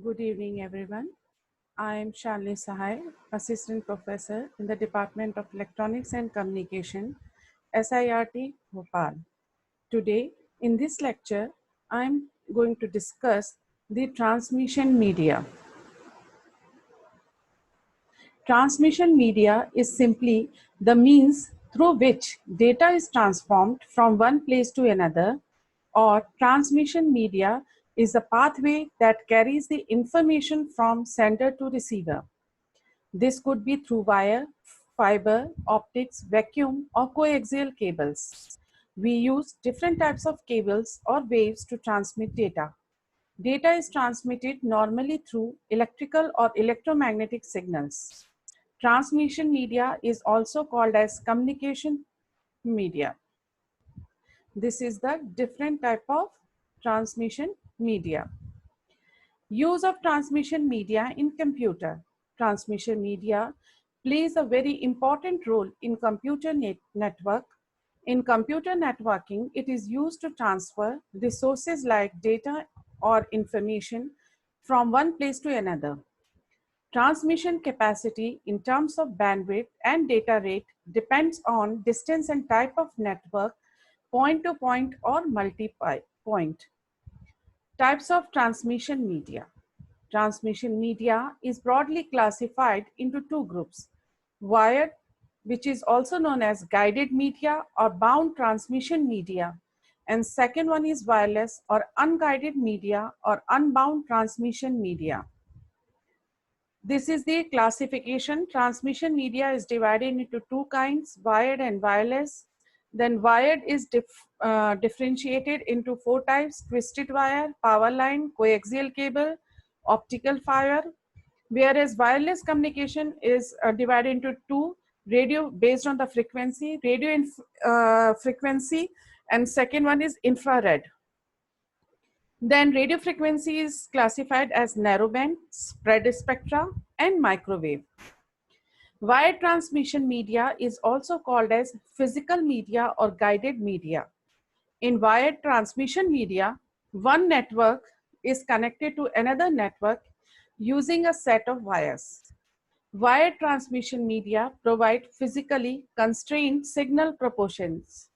Good evening, everyone. I am Shalini Sahai, Assistant Professor in the Department of Electronics and Communication, SIRT, Bhopal. Today, in this lecture, I am going to discuss the transmission media. Transmission media is simply the means through which data is transformed from one place to another, or transmission media is a pathway that carries the information from sender to receiver. This could be through wire, fiber, optics, vacuum, or coaxial cables. We use different types of cables or waves to transmit data. Data is transmitted normally through electrical or electromagnetic signals. Transmission media is also called as communication media. This is the different type of transmission media. Use of transmission media in computer. Transmission media plays a very important role in computer network. In computer networking, it is used to transfer resources like data or information from one place to another. Transmission capacity in terms of bandwidth and data rate depends on distance and type of network, point to point or multi-point. Types of transmission media. Transmission media is broadly classified into two groups: wired, which is also known as guided media or bound transmission media, and second one is wireless or unguided media or unbound transmission media. This is the classification. Transmission media is divided into two kinds, wired and wireless. Then wired is differentiated into four types: twisted wire, power line, coaxial cable, optical fiber. Whereas wireless communication is divided into two: radio based on the frequency, frequency, and second one is infrared. Then radio frequency is classified as narrowband, spread spectra, and microwave. Wired transmission media is also called as physical media or guided media. In wired transmission media, one network is connected to another network using a set of wires. Wired transmission media provide physically constrained signal proportions.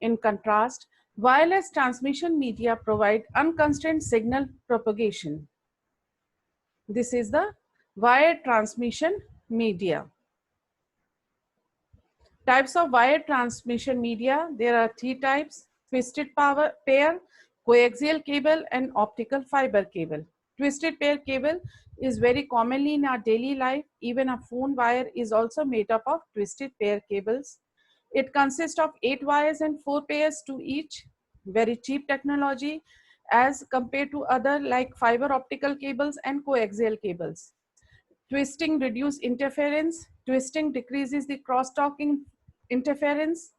In contrast, wireless transmission media provide unconstrained signal propagation. This is the wired transmission media. Types of wired transmission media, there are three types: twisted power pair, coaxial cable, and optical fiber cable. Twisted pair cable is very commonly in our daily life. Even a phone wire is also made up of twisted pair cables. It consists of 8 wires and 4 pairs to each. Very cheap technology as compared to other like fiber optical cables and coaxial cables. Twisting reduces interference. Twisting decreases the crosstalking interference.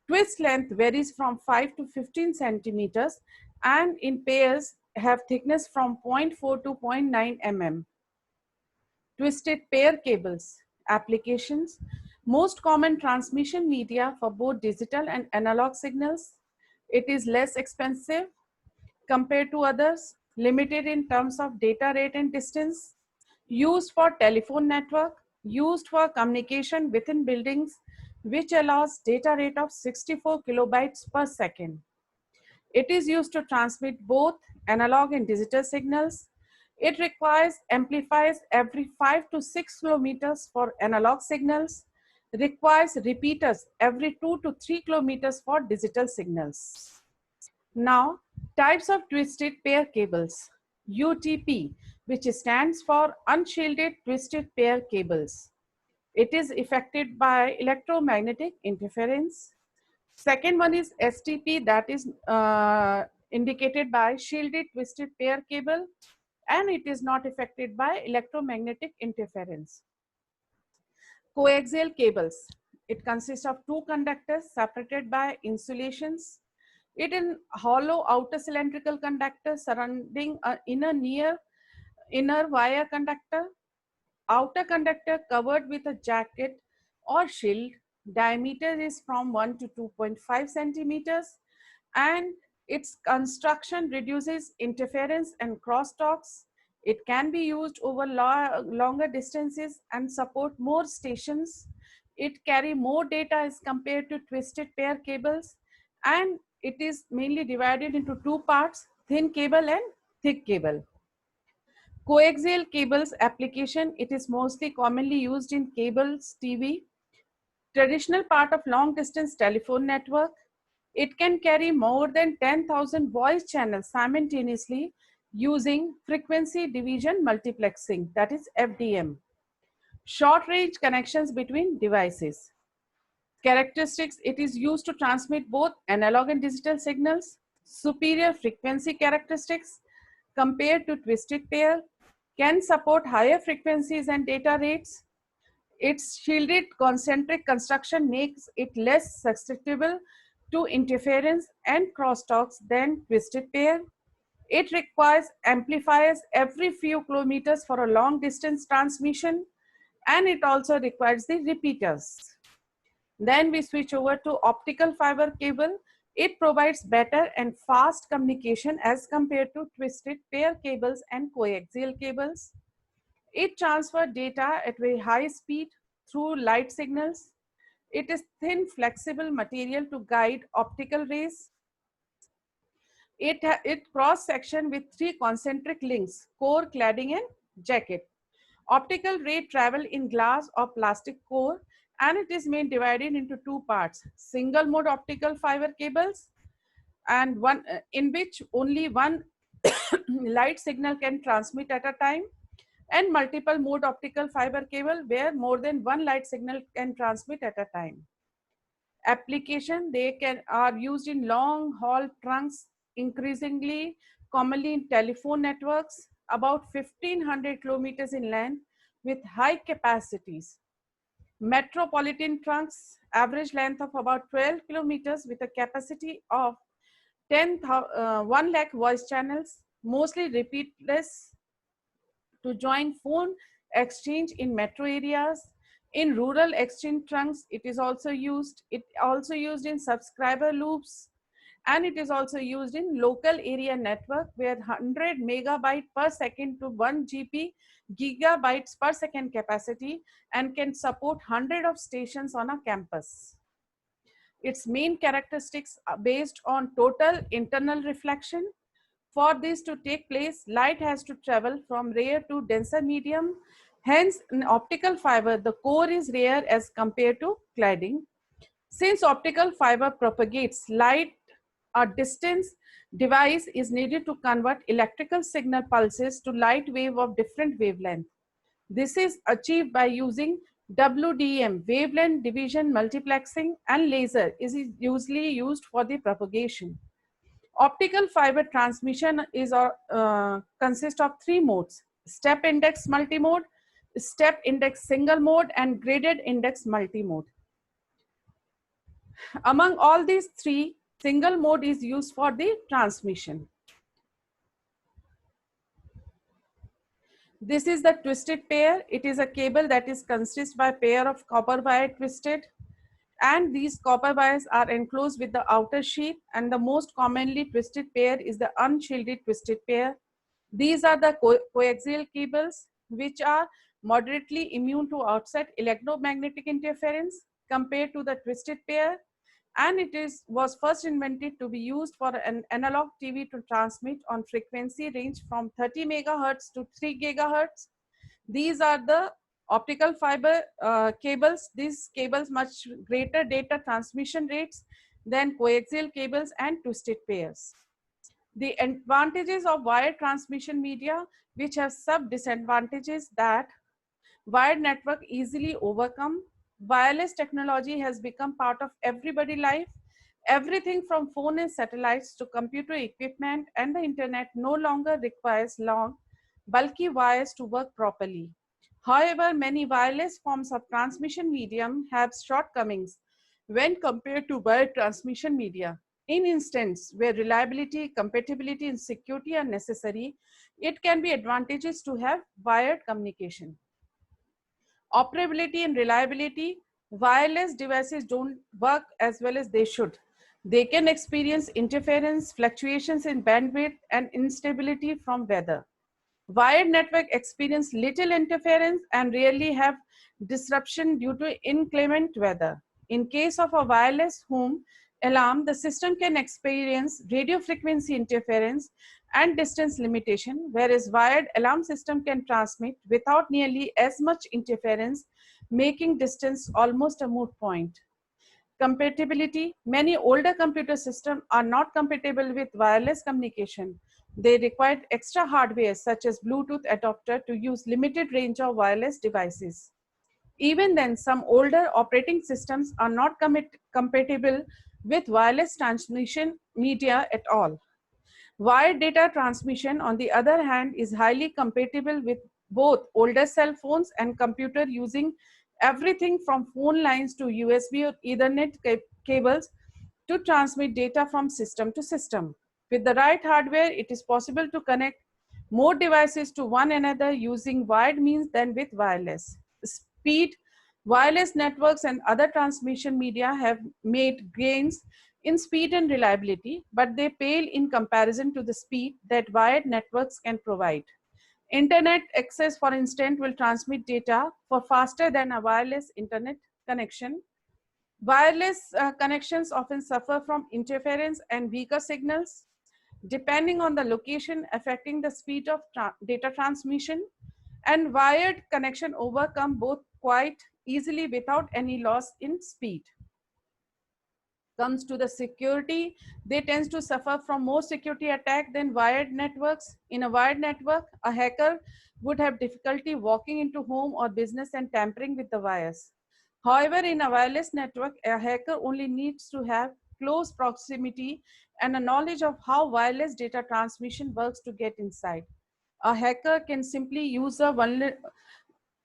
Twist length varies from 5 to 15 centimeters and in pairs have thickness from 0.4 to 0.9 mm. Twisted pair cables. Applications. Most common transmission media for both digital and analog signals. It is less expensive compared to others, limited in terms of data rate and distance, used for telephone network, used for communication within buildings, which allows data rate of 64 kilobytes per second. It is used to transmit both analog and digital signals. It requires amplifiers every 5 to 6 kilometers for analog signals, requires repeaters every 2 to 3 kilometers for digital signals. Now, types of twisted pair cables. UTP, which stands for unshielded twisted pair cables. It is affected by electromagnetic interference. Second one is STP, that is indicated by shielded twisted pair cable, and it is not affected by electromagnetic interference. Coaxial cables. It consists of two conductors separated by insulations. It is hollow outer cylindrical conductor surrounding an inner wire conductor. Outer conductor covered with a jacket or shield. Diameter is from 1 to 2.5 centimeters, and its construction reduces interference and crosstalks. It can be used over longer distances and support more stations. It carry more data as compared to twisted pair cables, and it is mainly divided into two parts, thin cable and thick cable. Coaxial cables application, it is mostly commonly used in cables, TV, traditional part of long distance telephone network. It can carry more than 10,000 voice channels simultaneously using frequency division multiplexing, that is FDM. Short range connections between devices. Characteristics, it is used to transmit both analog and digital signals. Superior frequency characteristics compared to twisted pair, can support higher frequencies and data rates. Its shielded concentric construction makes it less susceptible to interference and crosstalks than twisted pair. It requires amplifiers every few kilometers for a long distance transmission, and it also requires the repeaters. Then we switch over to optical fiber cable. It provides better and fast communication as compared to twisted pair cables and coaxial cables. It transfers data at very high speed through light signals. It is thin, flexible material to guide optical rays. It cross section with three concentric links, core, cladding, and jacket. Optical ray travel in glass or plastic core, and it is main divided into two parts, single mode optical fiber cables, and one in which only one light signal can transmit at a time, and multiple mode optical fiber cable where more than one light signal can transmit at a time. Application, they are used in long haul trunks, increasingly commonly in telephone networks, about 1500 kilometers in length with high capacities. Metropolitan trunks, average length of about 12 kilometers with a capacity of 1 lakh voice channels, mostly repeatless to join phone exchange in metro areas. In rural exchange trunks, it is also used. It also used in subscriber loops, and it is also used in local area network where 100 megabyte per second to 1 GB gigabytes per second capacity and can support 100 of stations on a campus. Its main characteristics are based on total internal reflection. For this to take place, light has to travel from rare to denser medium. Hence, in optical fiber, the core is rare as compared to cladding. Since optical fiber propagates light, a distance device is needed to convert electrical signal pulses to light wave of different wavelength. This is achieved by using WDM, wavelength division multiplexing, and laser is usually used for the propagation. Optical fiber transmission is consists of three modes: step index multimode, step index single mode, and graded index multimode. Among all these three, single mode is used for the transmission. This is the twisted pair. It is a cable that is consist by pair of copper wire twisted, and these copper wires are enclosed with the outer sheath, and the most commonly twisted pair is the unshielded twisted pair. These are the coaxial cables, which are moderately immune to outside electromagnetic interference compared to the twisted pair, and was first invented to be used for an analog TV to transmit on frequency range from 30 megahertz to 3 gigahertz. These are the optical fiber cables. These cables much greater data transmission rates than coaxial cables and twisted pairs. The advantages of wired transmission media, which have some disadvantages that wired network easily overcome. Wireless technology has become part of everybody's life. Everything from phone and satellites to computer equipment and the internet no longer requires long, bulky wires to work properly. However, many wireless forms of transmission medium have shortcomings when compared to wired transmission media. In instances where reliability, compatibility, and security are necessary, it can be advantageous to have wired communication. Operability and reliability, wireless devices don't work as well as they should. They can experience interference, fluctuations in bandwidth, and instability from weather. Wired network experience little interference and rarely have disruption due to inclement weather. In case of a wireless home alarm, the system can experience radio frequency interference and distance limitation, whereas wired alarm system can transmit without nearly as much interference, making distance almost a moot point. Compatibility. Many older computer systems are not compatible with wireless communication. They require extra hardware such as Bluetooth adapter to use limited range of wireless devices. Even then, some older operating systems are not compatible with wireless transmission media at all. Wired data transmission, on the other hand, is highly compatible with both older cell phones and computer using everything from phone lines to USB or Ethernet cables to transmit data from system to system. With the right hardware, it is possible to connect more devices to one another using wired means than with wireless. Speed, wireless networks and other transmission media have made gains in speed and reliability, but they pale in comparison to the speed that wired networks can provide. Internet access, for instance, will transmit data for faster than a wireless internet connection. Wireless connections often suffer from interference and weaker signals, depending on the location affecting the speed of data transmission, and wired connection overcome both quite easily without any loss in speed. Comes to the security, they tend to suffer from more security attack than wired networks. In a wired network, a hacker would have difficulty walking into home or business and tampering with the wires. However, in a wireless network, a hacker only needs to have close proximity and a knowledge of how wireless data transmission works to get inside. A hacker can simply use a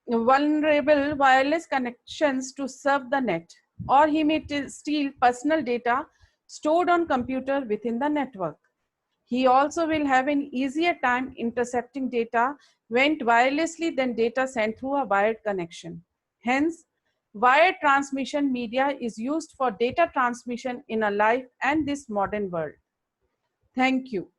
vulnerable wireless connections to serve the net, or he may steal personal data stored on computer within the network. He also will have an easier time intercepting data went wirelessly than data sent through a wired connection. Hence, wired transmission media is used for data transmission in a live and this modern world. Thank you.